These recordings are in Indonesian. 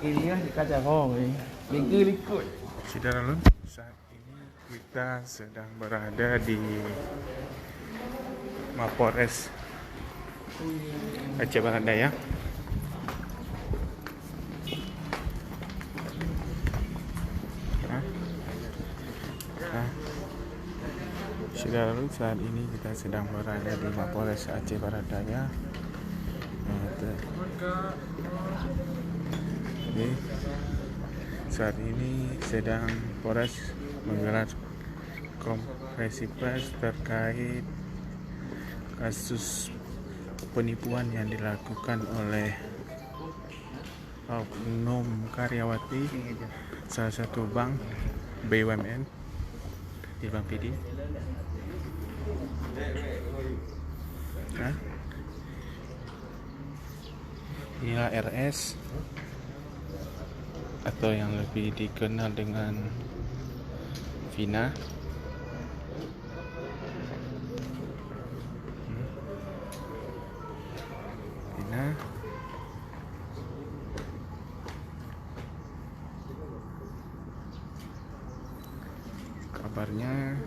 Ini lah kaca hong ni. Likut. Saudara Lun, saat ini kita sedang berada di Mapores Aceh Barat Daya. Saudara Lun, saat ini kita sedang berada di Mapores Aceh Barat Daya. Jadi, saat ini sedang Polres menggelar konferensi pers terkait kasus penipuan yang dilakukan oleh oknum karyawati salah satu bank BUMN di Bank PD. Inilah RS atau yang lebih dikenal dengan Vina. Kabarnya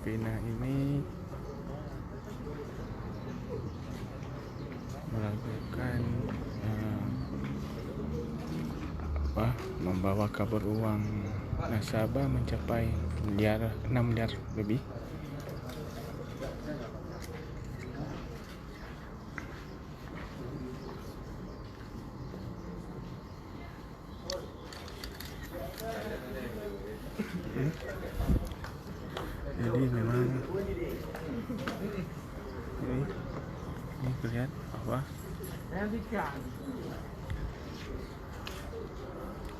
Vina ini melakukan membawa kabur uang nasabah mencapai 6 miliar lebih. Jadi memang ini terlihat bahwa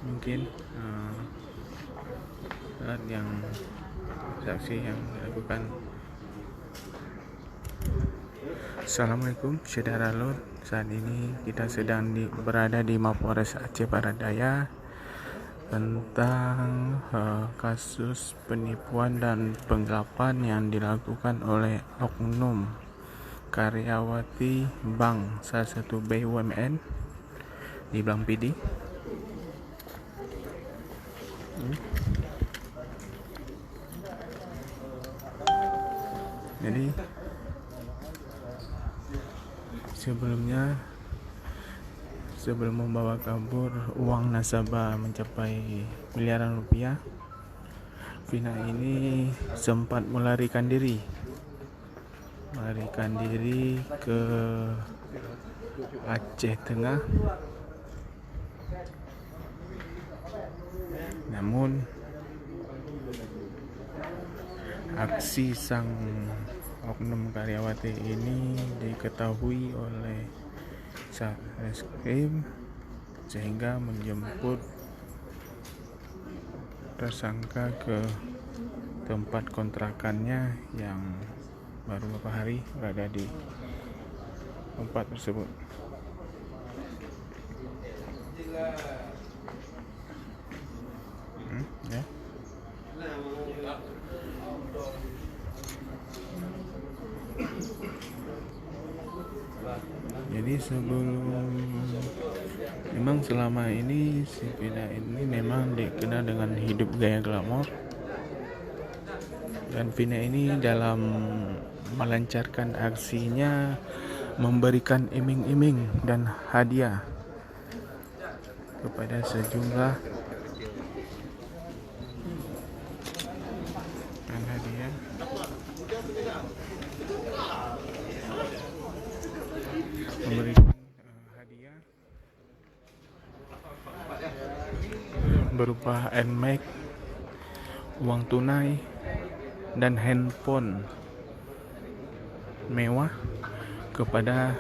mungkin saat yang saksi yang dilakukan. Assalamualaikum saudara Lur, saat ini kita sedang berada di Mapores Aceh Barat Daya tentang kasus penipuan dan penggelapan yang dilakukan oleh oknum karyawati bank salah satu BUMN di Bank PD. Jadi sebelum membawa kabur uang nasabah mencapai miliaran rupiah, Vina ini sempat melarikan diri ke Aceh Tengah. Namun aksi sang oknum karyawati ini diketahui oleh Satreskrim sehingga menjemput tersangka ke tempat kontrakannya yang baru beberapa hari berada di tempat tersebut. Jadi memang selama ini si Vina ini memang dikenal dengan hidup gaya glamor, dan Vina ini dalam melancarkan aksinya memberikan iming-iming dan hadiah kepada sejumlah berupa NMAX, uang tunai, dan handphone mewah kepada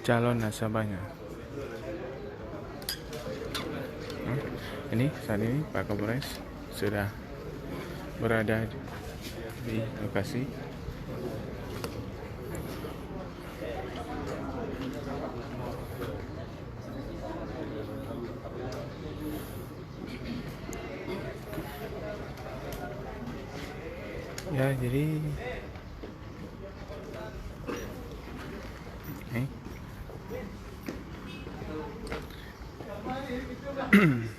calon nasabahnya. Ini saat ini Pak Kapolres sudah berada di lokasi. Ya, jadi Ini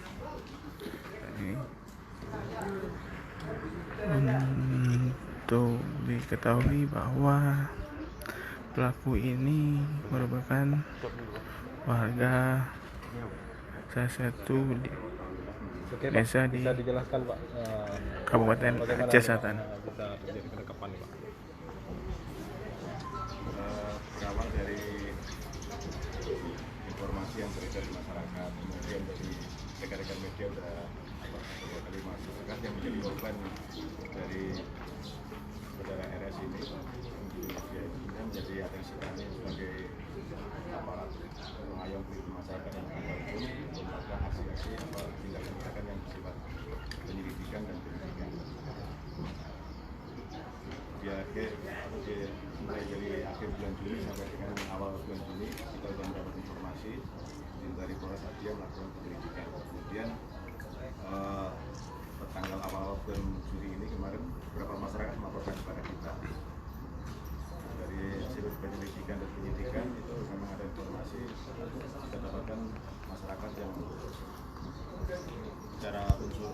untuk diketahui bahwa pelaku ini merupakan warga salah satu Oke, Pak. desa di Bisa dijelaskan, Pak, Kabupaten bagaimana Aceh Selatan. bisa terjadi penangkapan, Pak? Berawal dari informasi yang beredar di masyarakat, kemudian dari rekan-rekan media sudah beberapa kali masyarakat yang menjadi korban dari saudara RS ini, dia menjadi atensi kami sebagai aparat pengayom masyarakat yang melakukan hukum untuk melakukan aksi-aksi atau tindakan-tindakan yang bersifat penyelidikan dan penyidikan. Mulai dari akhir bulan Juli sampai dengan awal bulan Juli kita sudah mendapat informasi dari Polres Aceh melakukan penyelidikan. Kemudian tanggal awal bulan Juli ini kemarin beberapa masyarakat melaporkan kepada kita. Dari hasil penyelidikan dan penyidikan itu memang ada informasi kita dapatkan masyarakat yang secara unsur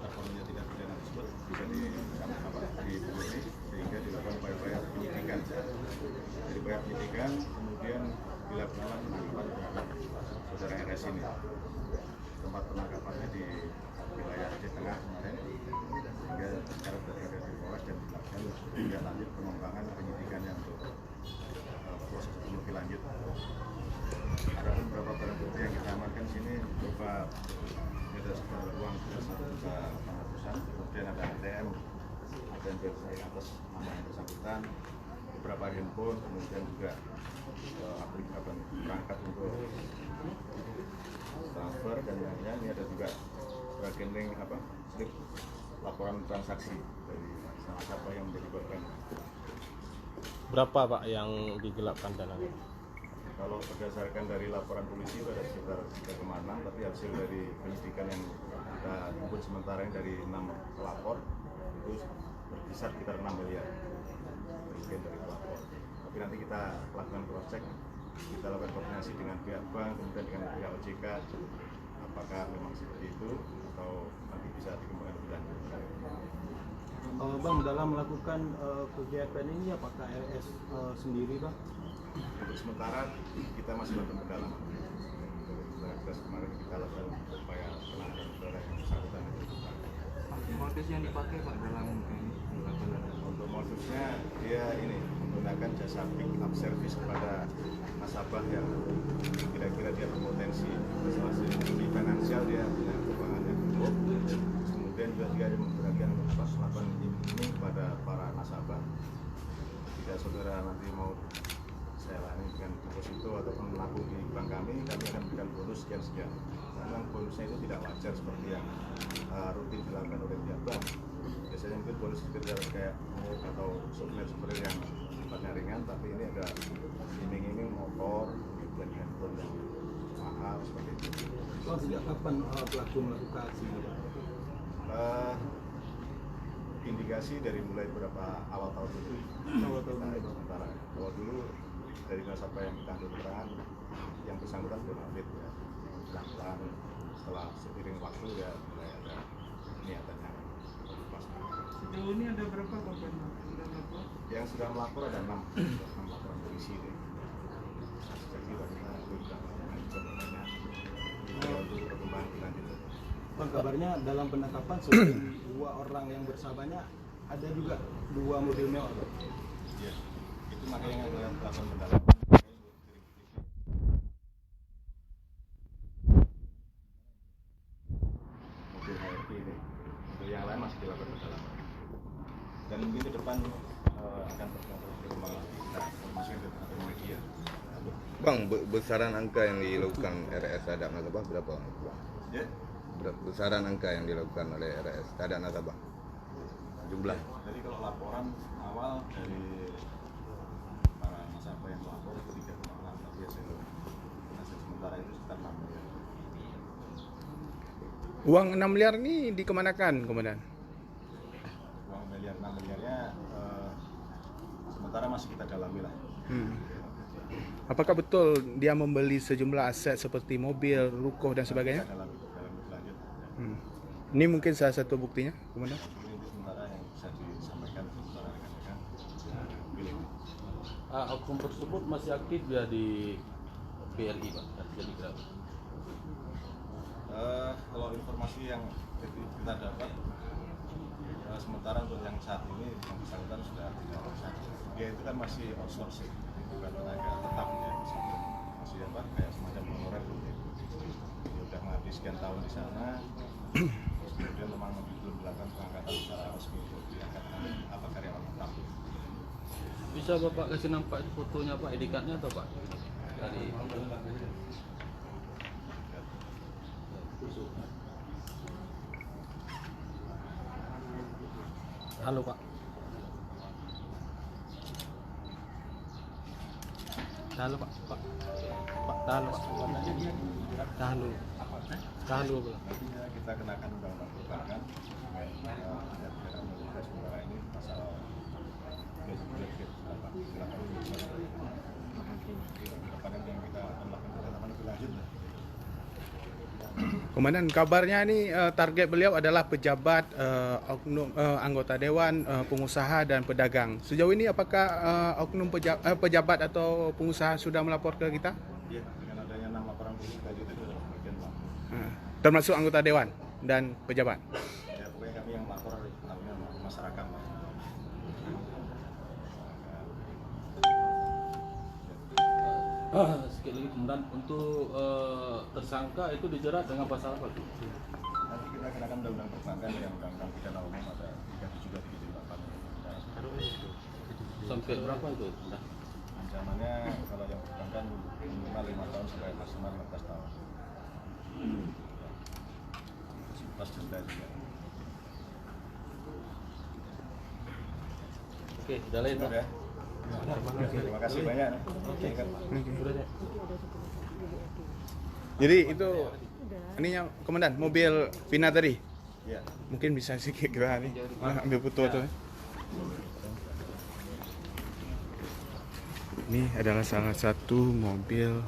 terpenuhinya tidak pidana tersebut bisa dihubungi sehingga dilakukan upaya-upaya penyidikan. Dari upaya penyidikan kemudian dilakukan penangkapan terhadap saudara RS ini. Tempat penangkapannya di wilayah Aceh Tengah kemarin, sehingga sekarang berada di Polres dan dilakukan hingga lanjut pengembangan penyidikannya untuk proses lebih lanjut. Ada beberapa barang bukti yang kita amankan sini berupa ada sekitar uang 1.800.000, kemudian ada ATM dan website atas nama yang bersangkutan, beberapa handphone, kemudian juga aplikasi perangkat untuk transfer dan lainnya. Ini ada juga rekening slip laporan transaksi dari nasabah yang menjadi korban. Berapa, Pak, yang digelapkan dananya? Kalau berdasarkan dari laporan polisi itu ada sekitar 3,6, tapi hasil dari penyidikan yang kita himpun sementara ini dari 6 pelapor itu berkisar sekitar 6 miliar bagian dari pelapor. Tapi nanti kita lakukan cross check, kita lakukan koordinasi dengan pihak bank, kemudian dengan pihak OJK, apakah memang seperti itu atau nanti bisa dikembangkan lebih lanjut. Bang, dalam melakukan kegiatan ini apakah RS sendiri, Bang? Untuk sementara kita masih melakukan pendalaman. Tugas kemarin kita lakukan upaya penanganan saudara yang bersangkutan itu. Modus yang dipakai Pak dalam Untuk modusnya dia ini menggunakan jasa pick up service kepada nasabah yang kira-kira dia berpotensi masalah segi finansial, dia punya keuangan yang cukup. Kemudian juga dia memberikan melakukan ini kepada para nasabah. Jika saudara nanti mau saya layani dengan deposito ataupun menabung di bank kami akan berikan bonus sekian-sekian. Memang bonusnya itu tidak wajar seperti yang rutin dilakukan oleh pihak bank. Biasanya mungkin bonus sekedar kayak atau souvenir yang sifatnya ringan, tapi ini ada iming-iming motor, kemudian handphone yang mahal seperti itu. Bang, sejak kapan pelaku melakukan aksi ini, Bang? Indikasi dari mulai beberapa awal tahun itu. Sementara awal dulu dari nasabah yang kita ambil keterangan yang bersangkutan belum update ya. Belakang setelah seiring waktu ya mulai ada niatannya. sejauh ini ada berapa korban? Yang sudah melapor ada 6 laporan polisi deh. Jadi kita sudah banyak untuk perkembangan lanjut. Bang, kabarnya dalam penangkapan selain 2 orang yang bersamanya ada juga 2 mobil mewah, Bang. Ya, itu makanya dalam melakukan pendalaman. Mobil HRV ini, untuk yang lain masih dilakukan pendalaman. Dan mungkin ke depan akan berkembang lagi. Kita informasikan ke media. Bang, besaran angka yang dilakukan RS terhadap nasabah berapa? Ya. Besaran angka yang dilakukan oleh RS terhadap nasabah? Jumlah? Jadi kalau laporan awal dari para nasabah yang melapor itu 3,6, tapi hasil sementara itu sekitar 6 miliar. Uang 6 miliar ini dikemanakan, Komandan? Uang 6 miliarnya sementara masih kita dalami lah. Apakah betul dia membeli sejumlah aset seperti mobil, ruko dan sebagainya? Dalam lanjut. Ini mungkin salah satu buktinya, Komandan. Ini sementara yang bisa disampaikan kepada rekan-rekan. Pilih. Akun tersebut masih aktif ya di BRI Pak, jadi berapa? Kalau informasi yang kita dapat, sementara untuk yang saat ini yang bersangkutan sudah tidak bersangkutan. Dia itu kan masih outsourcing, bukan tenaga tetap ya, masih apa kayak semacam honorer gitu. Dia udah mengabdi sekian tahun di sana, terus kemudian memang belum dilakukan pengangkatan secara resmi untuk diangkatkan apa karyawan tetap. Bisa Bapak kasih nampak fotonya Pak, ID-card-nya atau Pak? Dari Halo Pak. Halo Pak. Pak. Tahan Pak. Tahan dulu. Tahan dulu. Artinya kita kenakan undang-undang perbankan dengan pidana umum sementara ini pasal 38 depannya yang kita akan lakukan pendalaman lebih lanjut. Komandan, kabarnya ini target beliau adalah pejabat, oknum, anggota dewan, pengusaha dan pedagang. Sejauh ini apakah oknum pejabat atau pengusaha sudah melapor ke kita? Ya, dengan adanya 6 laporan polisi tadi itu adalah bagian Pak. Termasuk anggota dewan dan pejabat. Ya, pokoknya kami yang lapor namanya masyarakat Pak. Sekali lagi kemudian untuk tersangka itu dijerat dengan pasal apa tuh? Nanti kita kenakan undang-undang perbankan yang undang-undang pidana umum ada 37 dan 38. Sampai berapa itu? Nah, Ancamannya kalau yang perbankan minimal 5 tahun sampai maksimal 15 tahun. Plus denda juga. Oke, udah lain Pak. Ya. Terima kasih banyak. Oke. Jadi itu ininya Komandan, mobil Vina tadi. Ya. Mungkin bisa sedikit kita nih ambil foto tuh. Ini adalah salah satu mobil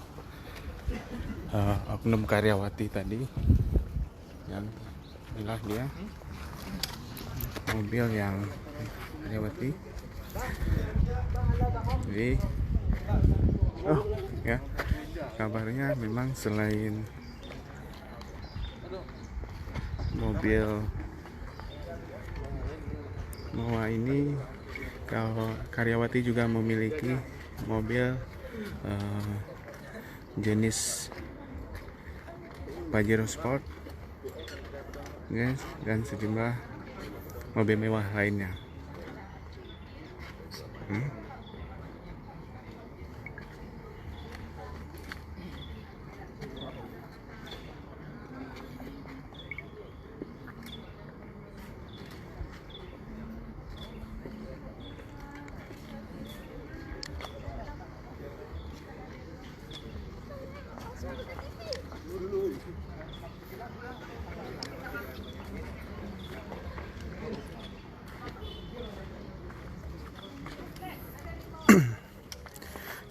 oknum karyawati tadi. Yang inilah dia mobil yang karyawati. Jadi ya, kabarnya memang selain mobil Noah ini, kalau karyawati juga memiliki mobil jenis Pajero Sport, yes, dan sejumlah mobil mewah lainnya.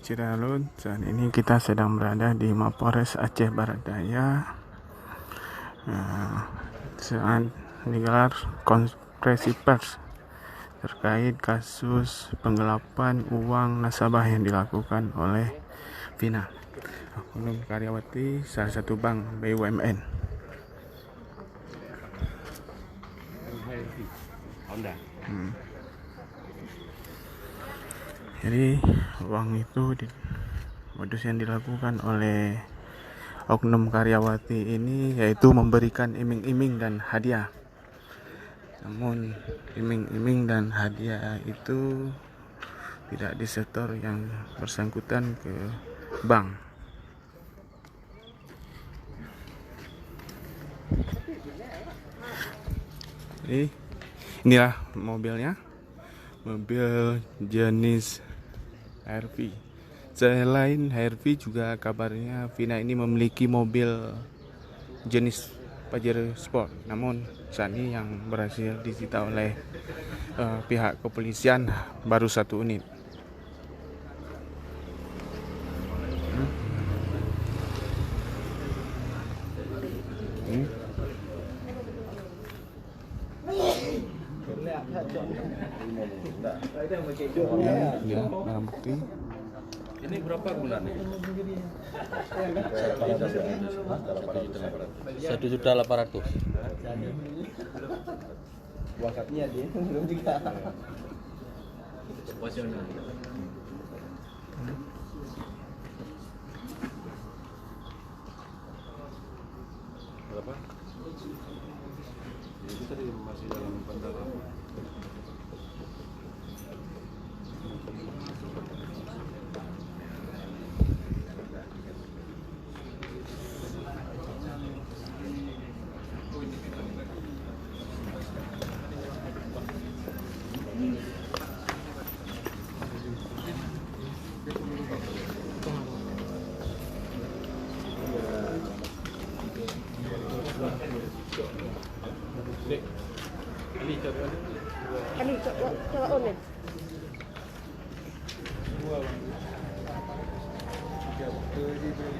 Ciralun, saat ini kita sedang berada di Mapores Aceh Barat Daya. Saat digelar konferensi pers terkait kasus penggelapan uang nasabah yang dilakukan oleh Vina, oknum karyawati salah satu bank BUMN. Jadi uang itu modus yang dilakukan oleh oknum karyawati ini yaitu memberikan iming-iming dan hadiah. Namun iming-iming dan hadiah itu tidak disetor yang bersangkutan ke bank. Jadi inilah mobilnya, mobil jenis HRV. Selain HRV juga kabarnya Vina ini memiliki mobil jenis Pajero Sport. Namun saat ini yang berhasil disita oleh pihak kepolisian baru 1 unit. Enggak. Ya, barang bukti. Ini berapa bulannya? 1.800.000. Wakafnya dia belum juga. Berapa? Itu tadi masih dalam pendalaman. Ali, coba on ya.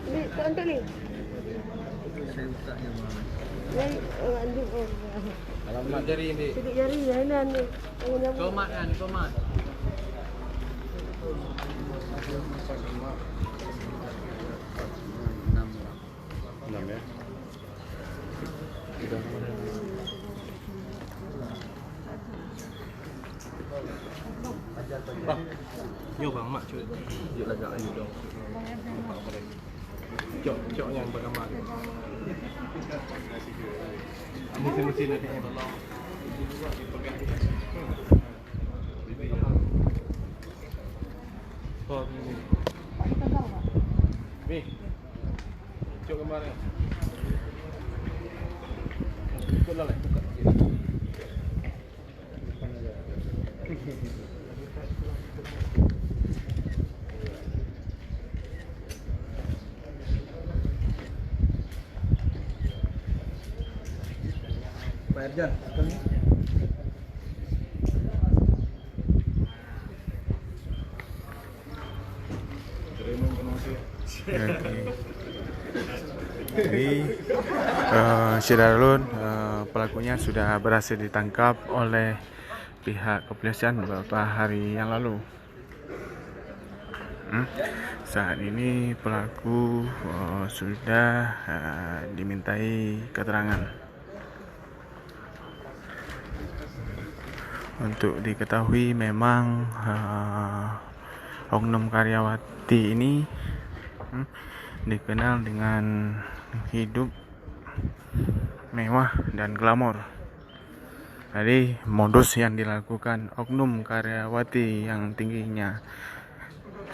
Ni, tak untuk ni. Ni, anjing. Alamat jari ini. Sidik jari ya, ni. Tomat kan, tomat. Enam ya. Bang, yo bang, mak cuy. Yuk lagak ayu dong. Cok yang bergambar. Mesin-mesin nanti tolong. Oh, ini. Ni. Cok gambarnya. Ikutlah lah, buka. Pak Erjan, kami. Jadi Syedarulun pelakunya sudah berhasil ditangkap oleh pihak kepolisian beberapa hari yang lalu. Saat ini pelaku sudah dimintai keterangan. Untuk diketahui memang oknum karyawati ini dikenal dengan hidup mewah dan glamor. Jadi modus yang dilakukan oknum karyawati yang tingginya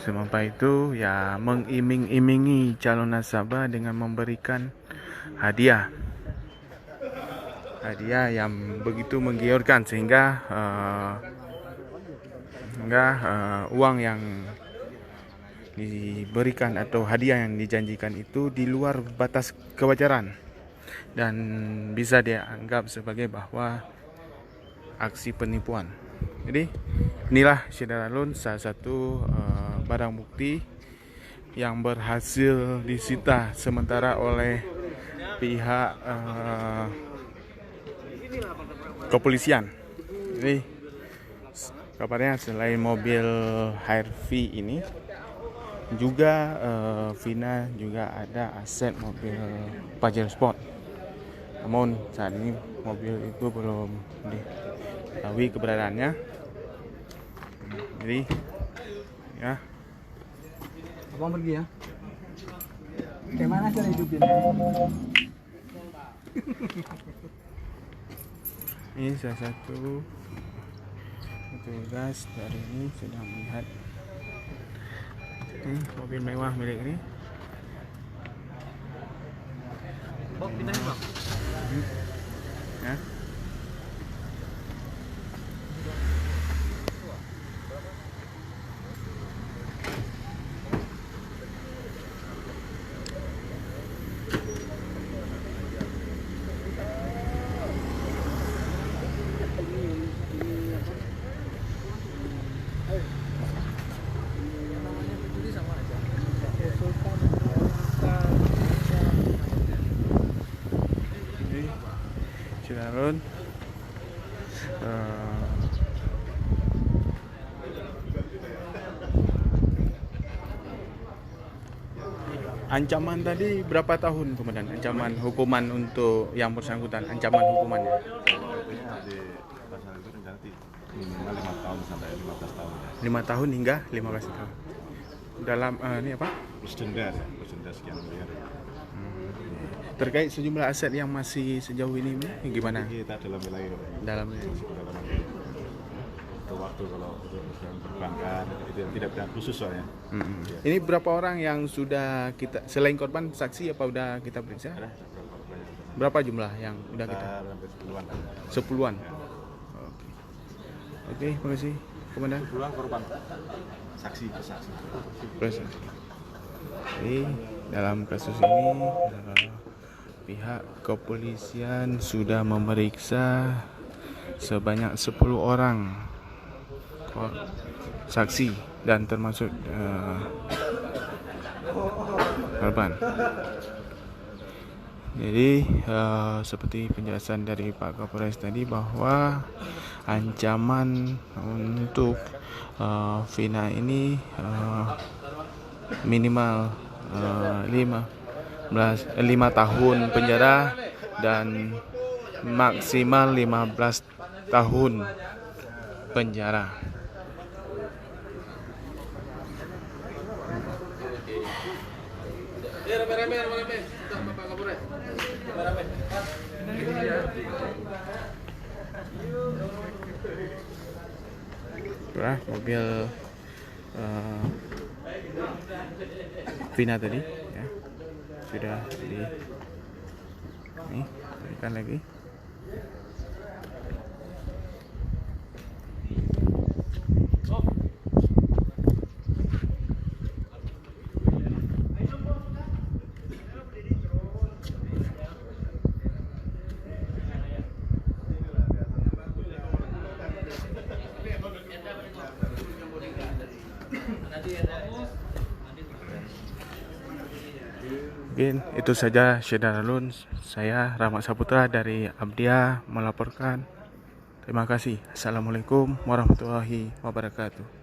semampai itu ya mengiming-imingi calon nasabah dengan memberikan hadiah yang begitu menggiurkan sehingga uang yang diberikan atau hadiah yang dijanjikan itu di luar batas kewajaran dan bisa dianggap sebagai bahwa aksi penipuan. Jadi inilah Syedarulun salah satu barang bukti yang berhasil disita sementara oleh pihak kepolisian. Jadi kabarnya selain mobil HRV ini juga Vina juga ada aset mobil Pajero Sport. Namun saat ini mobil itu belum diketahui keberadaannya. Jadi ya, Abang pergi ya. Bagaimana cara hidupin? ini salah satu petugas dari ini sedang melihat mobil mewah milik ini. Bang, pindahin bang. Ya. Syedarulun ancaman tadi berapa tahun kemudian ancaman hukuman untuk yang bersangkutan, ancaman hukumannya? Artinya di pasal itu rencana minimal 5 tahun sampai 15 tahun. 5 tahun hingga 15 tahun. Dalam ini apa? Plus denda ya, plus denda sekian miliar. Terkait sejumlah aset yang masih sejauh ini gimana? Kita dalam wilayah Dalamnya. untuk waktu kalau untuk perbankan itu yang tidak bidang khusus soalnya. Ya. Ini berapa orang yang sudah kita selain korban saksi apa udah kita periksa? Ada Berapa jumlah yang udah kita? hampir 10-an. 10-an. Oke. Oke, terima kasih Komandan. 10-an korban. Saksi. Terus. Jadi dalam kasus ini pihak kepolisian sudah memeriksa sebanyak 10 orang saksi dan termasuk korban. Jadi seperti penjelasan dari Pak Kapolres tadi bahwa ancaman untuk Vina ini minimal 5 tahun penjara dan maksimal 15 tahun penjara. Itulah mobil Vina tadi ya, sudah di ini berikan lagi. Mungkin itu saja Syedaralun. Saya Rahmat Saputra dari Abdia melaporkan. Terima kasih. Assalamualaikum warahmatullahi wabarakatuh.